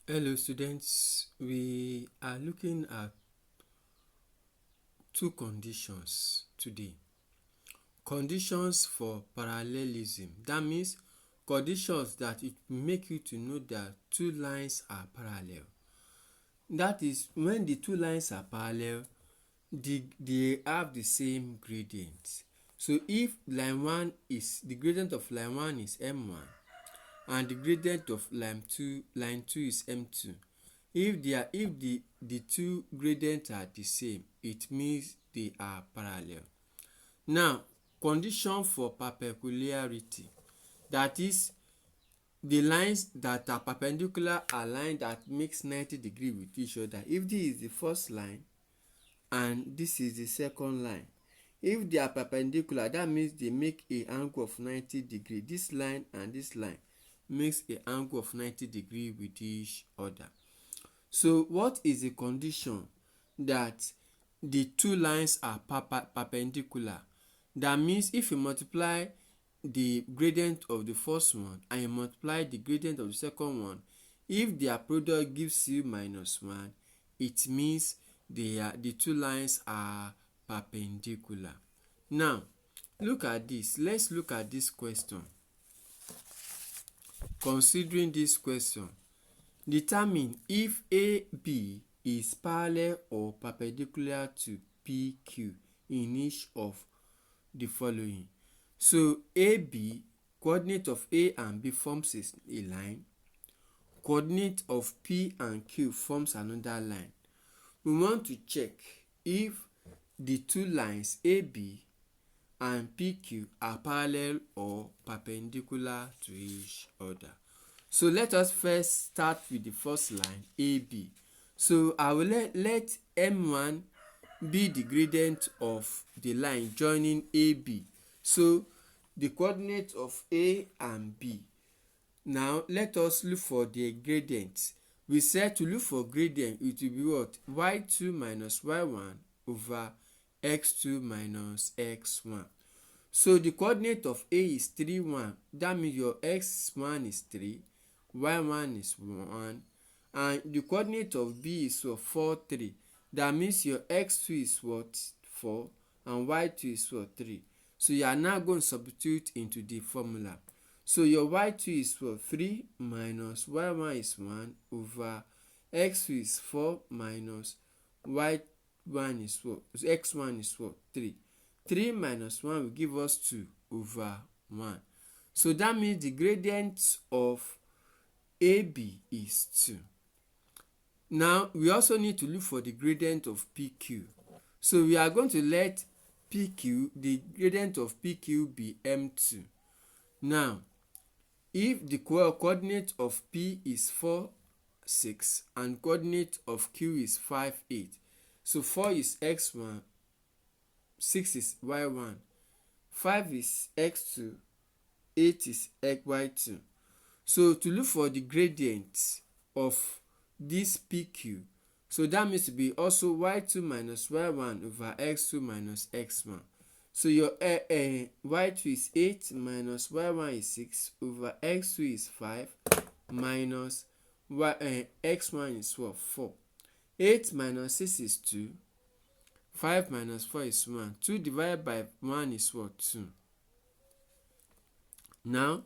Hello students, we are looking at two conditions today. Conditions for parallelism. That means conditions that it make you to know that two lines are parallel. That is, when the two lines are parallel, they have the same gradient. So if the gradient of line 1 is m1 and the gradient of line 2 is m2, if the two gradients are the same, it means they are parallel. Now, condition for perpendicularity, that is, the lines that are perpendicular are lines that makes 90 degrees with each other. If this is the first line and this is the second line, if they are perpendicular, that means they make a angle of 90 degrees. This line and this line makes a angle of 90 degrees with each other. So what is the condition that the two lines are perpendicular? That means if you multiply the gradient of the first one and you multiply the gradient of the second one, if their product gives you -1, it means the two lines are perpendicular. Now, look at this. Let's look at this question. Considering this question, determine if AB is parallel or perpendicular to PQ in each of the following. So AB, coordinate of A and B forms a line. Coordinate of P and Q forms another line. We want to check if the two lines AB and PQ are parallel or perpendicular to each other. So let us first start with the first line, AB. So I will let M1 be the gradient of the line joining AB. So the coordinate of A and B. Now let us look for the gradient. We said to look for gradient, it will be what? Y2 minus Y1 over X2 minus X1. So the coordinate of A is 3, 1. That means your X1 is 3, Y1 is 1. And the coordinate of B is 4, 3. That means your X2 is what? 4. And Y2 is what? 3. So you are now going to substitute into the formula. So your Y2 is what? 3 minus Y1 is 1 over X2 is 4 minus Y1 is what? X1 is what? 3. 3 minus 1 will give us 2 over 1. So that means the gradient of AB is 2. Now, we also need to look for the gradient of PQ. So we are going to let PQ, the gradient of PQ be M2. Now, if the coordinate of P is 4, 6 and coordinate of Q is 5, 8. So 4 is X1, 6 is Y1, 5 is X2, 8 is Y2. So to look for the gradient of this PQ, so that means to be also Y2 minus Y1 over X2 minus X1. So your Y2 is 8 minus Y1 is 6 over X2 is 5 minus X1 is 4. 8 minus 6 is 2. 5 minus 4 is 1. 2 divided by 1 is what? 2. Now,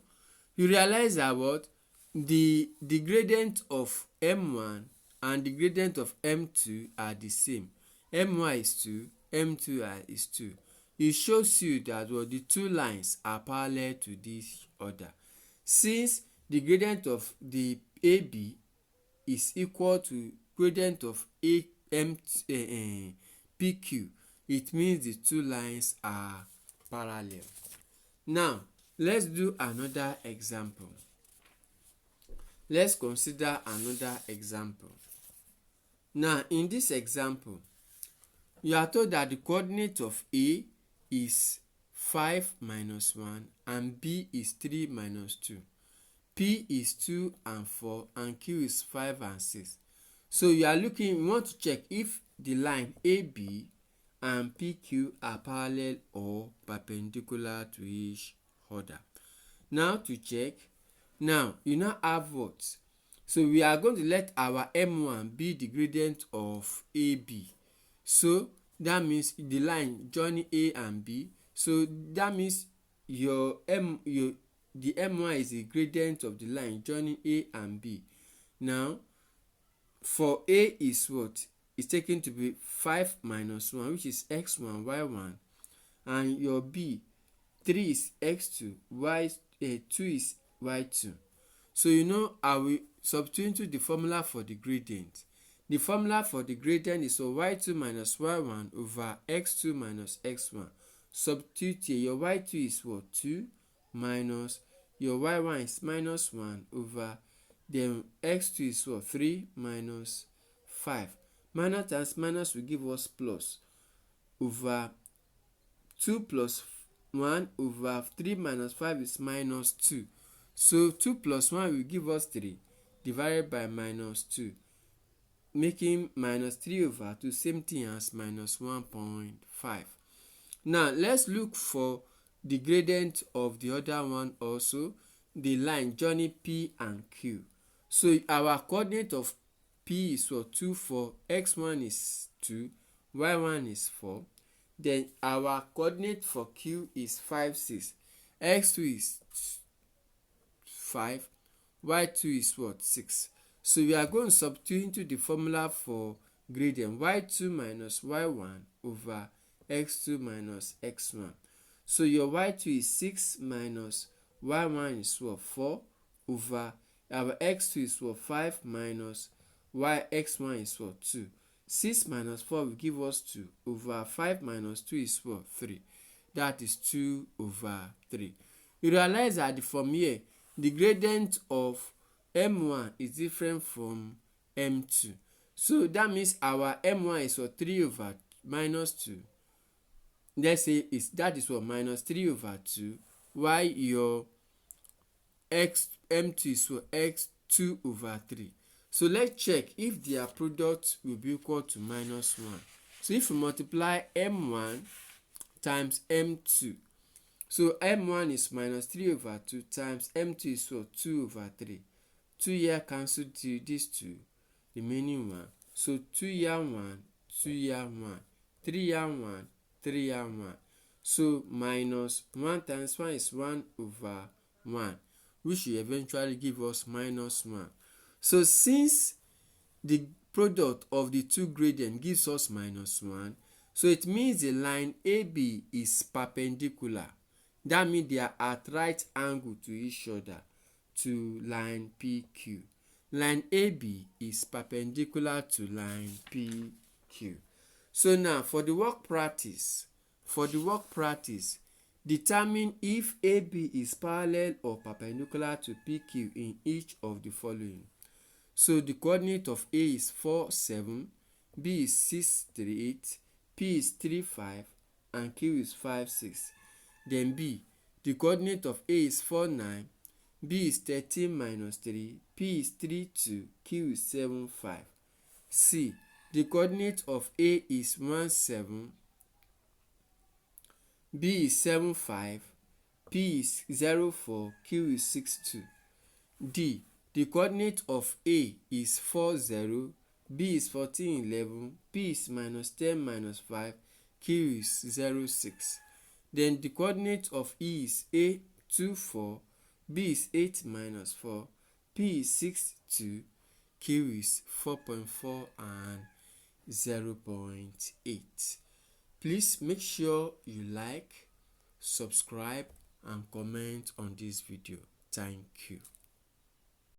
you realize that what? The gradient of M1 and the gradient of M2 are the same. M1 is 2, M2 is 2. It shows you that what, the two lines are parallel to this other. Since the gradient of the AB is equal to gradient of PQ, it means the two lines are parallel. Now, let's do another example. Let's consider another example. Now, in this example, you are told that the coordinate of A is 5 minus 1 and B is 3 minus 2. P is 2 and 4 and Q is 5 and 6. So you want to check if the line AB and PQ are parallel or perpendicular to each other. Now to check, now you now have what? So we are going to let our M1 be the gradient of AB. So that means the line joining A and B. So that means the M1 is the gradient of the line joining A and B. Now for A is what? It's taken to be 5 minus 1, which is x1, y1. And your B, 3 is x2, 2 is y2. So I will substitute into the formula for the gradient. The formula for the gradient is y2 minus y1 over x2 minus x1. Substitute here. Your y2 is what? 2 minus your y1 is minus 1 over then x2 is what? 3 minus 5. Minus times minus will give us plus over 2 plus 1 over 3 minus 5 is minus 2. So 2 plus 1 will give us 3 divided by minus 2, making minus 3 over 2, same thing as minus 1.5. Now let's look for the gradient of the other one also, the line joining P and Q. So our coordinate of P is 2, 4, x1 is 2, y1 is 4. Then our coordinate for Q is 5, 6, x2 is 5, y2 is what? 6. So we are going to substitute into the formula for gradient y2 minus y1 over x2 minus x1. So your y2 is 6 minus y1 is what? 4 over our x2 is what? 5 minus x1 is what? 2. 6 minus 4 will give us 2 over 5 minus 2 is what? 3. That is 2 over 3. You realize that from here, the gradient of M1 is different from M2. So that means our M1 is what? 3 over minus 2. Let's say that is what? Minus 3 over 2. While your M2 is what? X2 over 3. So let's check if their product will be equal to minus 1. So if we multiply M1 times M2, so M1 is minus 3 over 2 times M2 is what? 2 over 3. 2 here cancel these 2, remaining 1. So 2 here 1, 2 here 1, 3 here 1, 3 here 1. So minus 1 times 1 is 1 over 1, which will eventually give us minus 1. So since the product of the two gradient gives us minus 1, so it means the line AB is perpendicular. That means they are at right angle to each other to line PQ. Line AB is perpendicular to line PQ. So now for the work practice, determine if AB is parallel or perpendicular to PQ in each of the following. So the coordinate of A is 4, 7, B is 6, 3, 8, P is 3, 5, and Q is 5, 6. Then B, the coordinate of A is 4, 9, B is 13 minus 3, P is 3, 2, Q is 7, 5. C, the coordinate of A is 1, 7, B is 7, 5, P is 0, 4, Q is 6, 2. D, the coordinate of A is 4, 0, B is 14, 11, P is minus 10 minus 5, Q is 0, 6. Then the coordinate of E is A, 2, 4, B is 8 minus 4, P is 6, 2, Q is 4.4 and 0.8. Please make sure you like, subscribe, and comment on this video. Thank you.